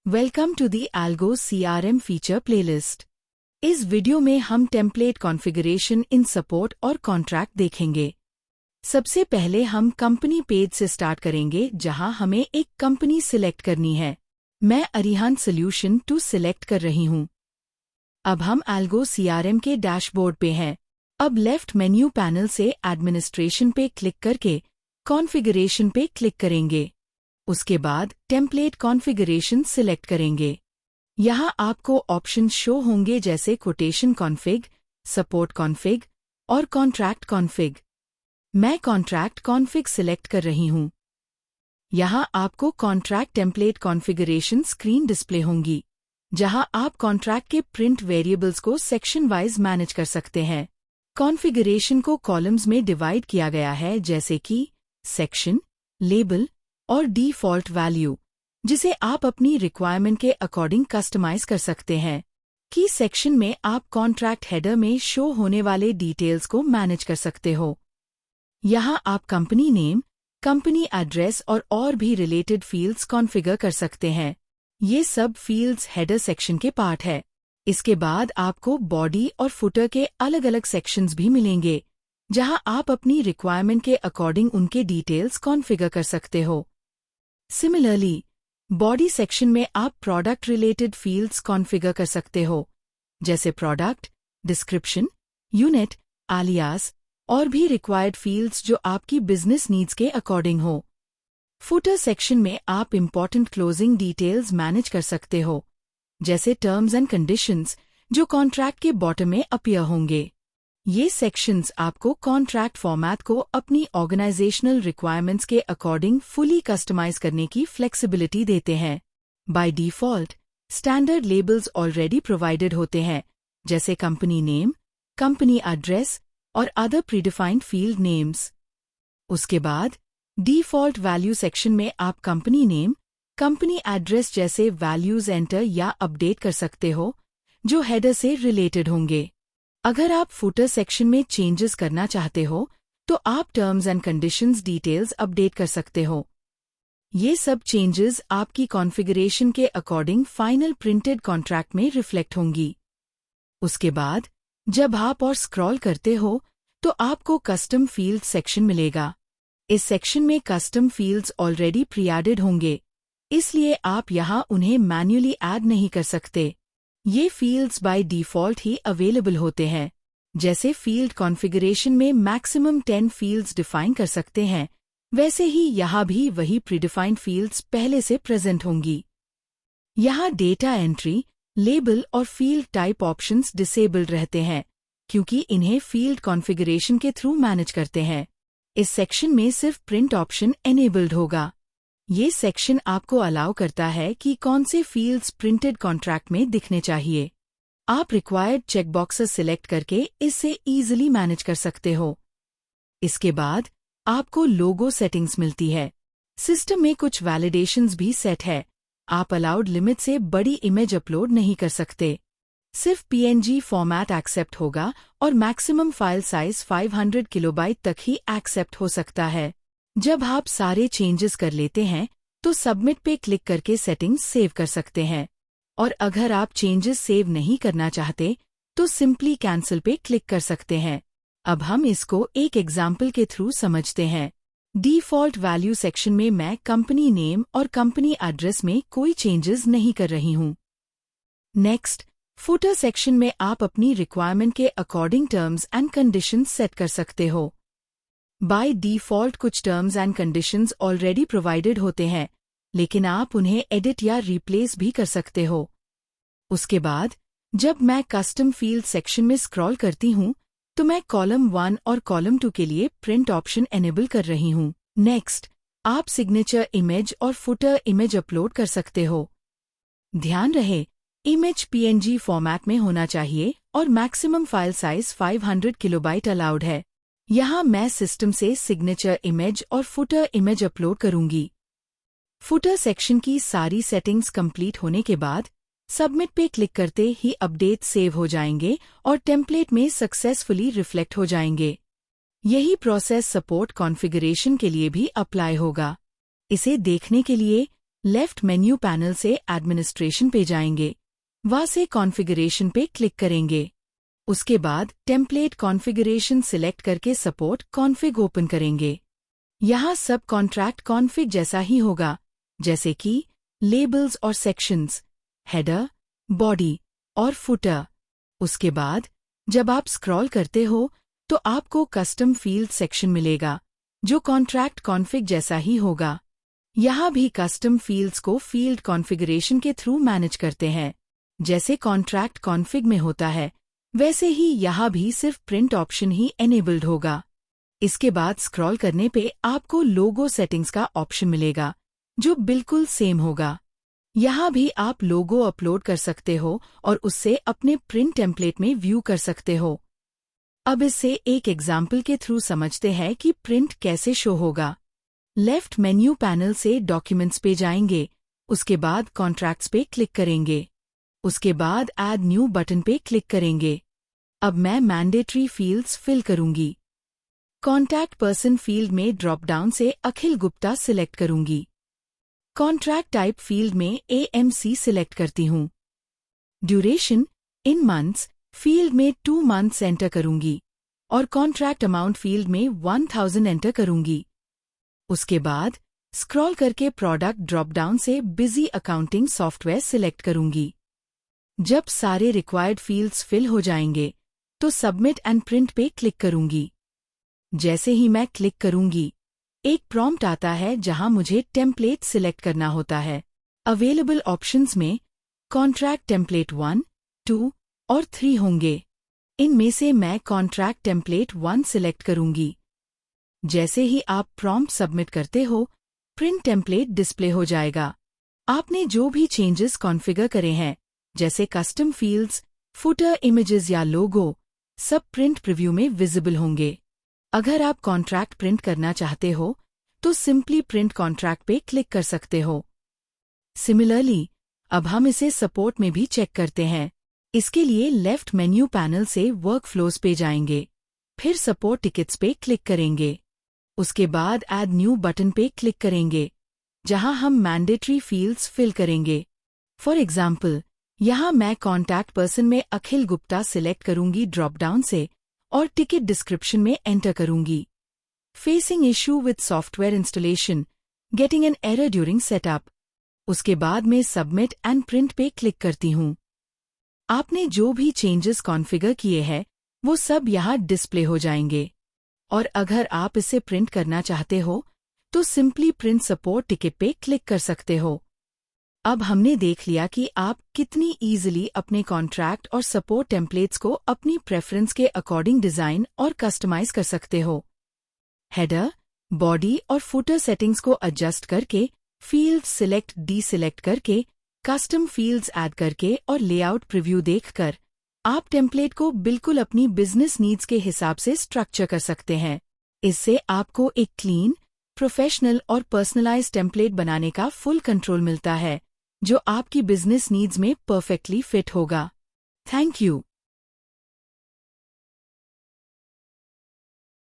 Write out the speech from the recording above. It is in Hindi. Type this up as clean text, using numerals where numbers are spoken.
Welcome to the Algo CRM feature playlist. इस वीडियो में हम टेम्पलेट कॉन्फ़िगरेशन इन सपोर्ट और कॉन्ट्रैक्ट देखेंगे। सबसे पहले हम कंपनी पेज से स्टार्ट करेंगे, जहां हमें एक कंपनी सिलेक्ट करनी है। मैं अरिहांत सॉल्यूशन 2 सिलेक्ट कर रही हूं। अब हम Algo CRM के डैशबोर्ड पे हैं। अब लेफ्ट मेन्यू पैनल से एडमिनिस्ट्रेशन पे क्लिक करके कॉन्फ़िगरेशन पे क्लिक करेंगे। उसके बाद टेम्पलेट कॉन्फ़िगरेशन सिलेक्ट करेंगे। यहाँ आपको ऑप्शन शो होंगे जैसे कोटेशन कॉन्फ़िग, सपोर्ट कॉन्फ़िग और कॉन्ट्रैक्ट कॉन्फ़िग। मैं कॉन्ट्रैक्ट कॉन्फ़िग सिलेक्ट कर रही हूँ। यहाँ आपको contract template configuration screen display होंगी, जहाँ आप कॉन्ट्रैक्ट के प्रिंट वेरिएबल्स को सेक्शन वाइज मैनेज कर सकते हैं। कॉन्फ़िगरेशन को कॉलम्स में डिवाइड किया गया है, जैसे कि सेक्शन, लेबल और डिफ़ॉल्ट वैल्यू, जिसे आप अपनी रिक्वायरमेंट के अकॉर्डिंग कस्टमाइज कर सकते हैं। की सेक्शन में आप कॉन्ट्रैक्ट हेडर में शो होने वाले डिटेल्स को मैनेज कर सकते हो। यहाँ आप कंपनी नेम, कंपनी एड्रेस और भी रिलेटेड फील्ड्स कॉन्फ़िगर कर सकते हैं। ये सब फील्ड्स हेडर सेक्शन के पार्ट है। इसके बाद आपको बॉडी और फुटर के अलग अलग सेक्शंस भी मिलेंगे, जहाँ आप अपनी रिक्वायरमेंट के अकॉर्डिंग उनके डिटेल्स कॉन्फ़िगर कर सकते हो। सिमिलरली, बॉडी सेक्शन में आप प्रोडक्ट रिलेटेड फील्ड्स कॉन्फ़िगर कर सकते हो, जैसे प्रोडक्ट, डिस्क्रिप्शन, यूनिट, आलियास और भी रिक्वायर्ड फील्ड्स जो आपकी बिजनेस नीड्स के अकॉर्डिंग हो। फुटर सेक्शन में आप इंपॉर्टेंट क्लोजिंग डिटेल्स मैनेज कर सकते हो, जैसे टर्म्स एंड कंडीशंस, जो कॉन्ट्रैक्ट के बॉटम में अपीयर होंगे। ये सेक्शंस आपको कॉन्ट्रैक्ट फॉर्मेट को अपनी ऑर्गेनाइजेशनल रिक्वायरमेंट्स के अकॉर्डिंग फुली कस्टमाइज करने की फ्लेक्सिबिलिटी देते हैं। By default, standard labels already provided होते हैं, जैसे कंपनी नेम, कंपनी एड्रेस और अदर प्रीडिफाइंड फील्ड नेम्स। उसके बाद डिफ़ॉल्ट वैल्यू सेक्शन में आप कंपनी नेम, कंपनी एड्रेस जैसे वैल्यूज एंटर या अपडेट कर सकते हो, जो हेडर से रिलेटेड होंगे। अगर आप फुटर सेक्शन में चेंजेस करना चाहते हो, तो आप terms and conditions details update कर सकते हो। ये सब चेंजेस आपकी कॉन्फ़िगरेशन के अकॉर्डिंग फाइनल प्रिंटेड कॉन्ट्रैक्ट में रिफ्लेक्ट होंगी। उसके बाद जब आप और स्क्रॉल करते हो, तो आपको कस्टम फील्ड सेक्शन मिलेगा। इस सेक्शन में कस्टम फील्ड्स ऑलरेडी प्री-एडेड होंगे, इसलिए आप यहाँ उन्हें मैन्युअली ऐड नहीं कर सकते। ये fields by default he available होते हैं। जैसे फील्ड कॉन्फ़िगरेशन में मैक्सिमम 10 फील्ड्स डिफाइन कर सकते हैं, वैसे ही यहाँ भी वही प्रीडिफाइंड फील्ड्स पहले से प्रेजेंट होंगी। यहाँ डेटा एंट्री, लेबल और फील्ड टाइप ऑप्शंस डिसेबल्ड रहते हैं, क्योंकि इन्हें फील्ड कॉन्फ़िगरेशन के थ्रू मैनेज करते हैं। इस सेक्शन में सिर्फ प्रिंट ऑप्शन एनेबल्ड होगा। ये सेक्शन आपको अलाउ करता है कि कौन से फील्ड्स प्रिंटेड कॉन्ट्रैक्ट में दिखने चाहिए। आप रिक्वायर्ड चेकबॉक्सेस सिलेक्ट करके इससे ईजिली मैनेज कर सकते हो। इसके बाद आपको लोगो सेटिंग्स मिलती है। सिस्टम में कुछ वैलिडेशंस भी सेट है। आप अलाउड लिमिट से बड़ी इमेज अपलोड नहीं कर सकते। सिर्फ PNG फॉर्मेट एक्सेप्ट होगा और मैक्सिमम फाइल साइज 500 किलोबाइट तक ही एक्सेप्ट हो सकता है। जब आप सारे चेंजेस कर लेते हैं, तो सबमिट पे क्लिक करके सेटिंग्स सेव कर सकते हैं। और अगर आप चेंजेस सेव नहीं करना चाहते, तो सिंपली कैंसिल पे क्लिक कर सकते हैं। अब हम इसको एक एग्जाम्पल के थ्रू समझते हैं। डिफ़ॉल्ट वैल्यू सेक्शन में मैं कंपनी नेम और कंपनी एड्रेस में कोई चेंजेस नहीं कर रही हूँ। नेक्स्ट, फुटर सेक्शन में आप अपनी रिक्वायरमेंट के according terms and conditions set कर सकते हो। बाय डिफ़ॉल्ट कुछ terms and conditions already provided होते हैं, लेकिन आप उन्हें एडिट या रिप्लेस भी कर सकते हो। उसके बाद जब मैं कस्टम फील्ड सेक्शन में स्क्रॉल करती हूँ, तो मैं कॉलम 1 और कॉलम 2 के लिए प्रिंट ऑप्शन एनेबल कर रही हूँ। नेक्स्ट, आप सिग्नेचर इमेज और फुटर इमेज अपलोड कर सकते हो। ध्यान रहे, इमेज PNG फॉर्मेट में होना चाहिए और maximum file size 500 kilobyte allowed है। यहाँ मैं सिस्टम से सिग्नेचर इमेज और फुटर इमेज अपलोड करूंगी। फुटर सेक्शन की सारी सेटिंग्स कंप्लीट होने के बाद सबमिट पे क्लिक करते ही अपडेट सेव हो जाएंगे और टेम्पलेट में सक्सेसफुली रिफ्लेक्ट हो जाएंगे। यही प्रोसेस सपोर्ट कॉन्फ़िगरेशन के लिए भी अप्लाई होगा। इसे देखने के लिए लेफ्ट मेन्यू पैनल से एडमिनिस्ट्रेशन पे जाएंगे, वहां से कॉन्फ़िगरेशन पे क्लिक करेंगे। उसके बाद टेम्पलेट कॉन्फ़िगरेशन सिलेक्ट करके सपोर्ट कॉन्फ़िग ओपन करेंगे। यहाँ सब कॉन्ट्रैक्ट कॉन्फ़िग जैसा ही होगा, जैसे कि लेबल्स और सेक्शंस, हेडर, बॉडी और फुटर। उसके बाद जब आप स्क्रॉल करते हो तो आपको कस्टम फील्ड सेक्शन मिलेगा, जो कॉन्ट्रैक्ट कॉन्फ़िग जैसा ही होगा। यहाँ भी कस्टम फील्ड्स को फील्ड कॉन्फ़िगरेशन के थ्रू मैनेज करते हैं, जैसे कॉन्ट्रैक्ट कॉन्फ़िग में होता है, वैसे ही यहाँ भी सिर्फ प्रिंट ऑप्शन ही एनेबल्ड होगा। इसके बाद स्क्रॉल करने पे आपको लोगो सेटिंग्स का ऑप्शन मिलेगा, जो बिल्कुल सेम होगा। यहाँ भी आप लोगो अपलोड कर सकते हो और उससे अपने प्रिंट टेम्पलेट में व्यू कर सकते हो। अब इससे एक एग्जाम्पल के थ्रू समझते हैं कि प्रिंट कैसे शो होगा। लेफ्ट मेन्यू पैनल से डॉक्यूमेंट्स पे जाएंगे, उसके बाद कॉन्ट्रैक्ट्स पे क्लिक करेंगे। उसके बाद ऐड न्यू बटन पे क्लिक करेंगे। अब मैं मैंडेटरी फील्ड्स फिल करूंगी। कॉन्टैक्ट पर्सन फील्ड में ड्रॉप डाउन से अखिल गुप्ता सिलेक्ट करूंगी। कॉन्ट्रैक्ट टाइप फील्ड में AMC सिलेक्ट करती हूँ। ड्यूरेशन इन मंथ्स फील्ड में 2 मंथ्स एंटर करूंगी और कॉन्ट्रैक्ट अमाउंट फील्ड में 1000 एंटर करूंगी। उसके बाद स्क्रॉल करके प्रोडक्ट ड्रॉप डाउन से बिजी अकाउंटिंग सॉफ्टवेयर सिलेक्ट करूंगी। जब सारे रिक्वायर्ड फील्ड्स फिल हो जाएंगे तो सबमिट एंड प्रिंट पे क्लिक करूंगी। जैसे ही मैं क्लिक करूंगी, एक प्रॉम्प्ट आता है जहां मुझे टेम्पलेट सिलेक्ट करना होता है। अवेलेबल ऑप्शंस में कॉन्ट्रैक्ट टेम्पलेट 1, 2 और 3 होंगे। इनमें से मैं कॉन्ट्रैक्ट टेम्पलेट 1 सिलेक्ट करूंगी। जैसे ही आप प्रॉम्प्ट सबमिट करते हो, प्रिंट टेम्पलेट डिस्प्ले हो जाएगा। आपने जो भी चेंजेस कॉन्फ़िगर करे हैं, जैसे कस्टम फील्ड्स, फुटर इमेजेस या लोगो, सब प्रिंट प्रीव्यू में विजिबल होंगे। अगर आप कॉन्ट्रैक्ट प्रिंट करना चाहते हो तो सिंपली प्रिंट कॉन्ट्रैक्ट पे क्लिक कर सकते हो। सिमिलरली, अब हम इसे सपोर्ट में भी चेक करते हैं। इसके लिए लेफ्ट मेन्यू पैनल से वर्कफ्लोज पे जाएंगे, फिर सपोर्ट टिकट्स पे क्लिक करेंगे। उसके बाद ऐड न्यू बटन पे क्लिक करेंगे, जहां हम मैंडेटरी फील्ड्स फिल करेंगे। फॉर एग्जाम्पल, यहाँ मैं कॉन्टैक्ट पर्सन में अखिल गुप्ता सिलेक्ट करूंगी ड्रॉप डाउन से और टिकट डिस्क्रिप्शन में एंटर करूंगी। Facing issue with software installation, getting an error during setup. उसके बाद मैं सबमिट एंड प्रिंट पे क्लिक करती हूँ। आपने जो भी चेंजेस कॉन्फ़िगर किए हैं, वो सब यहाँ डिस्प्ले हो जाएंगे। और अगर आप इसे प्रिंट करना चाहते हो तो सिंपली प्रिंट सपोर्ट टिकट पे क्लिक कर सकते हो। अब हमने देख लिया कि आप कितनी इजीली अपने कॉन्ट्रैक्ट और सपोर्ट टेम्पलेट्स को अपनी प्रेफरेंस के अकॉर्डिंग डिज़ाइन और कस्टमाइज कर सकते हो। हेडर, बॉडी और फुटर सेटिंग्स को एडजस्ट करके, फील्ड सिलेक्ट डीसिलेक्ट करके, कस्टम फील्ड्स ऐड करके और लेआउट प्रीव्यू देखकर आप टेम्पलेट को बिल्कुल अपनी बिजनेस नीड्स के हिसाब से स्ट्रक्चर कर सकते हैं। इससे आपको एक क्लीन, प्रोफेशनल और पर्सनलाइज टेम्पलेट बनाने का फुल कंट्रोल मिलता है, जो आपकी बिजनेस नीड्स में परफेक्टली फिट होगा। Thank you.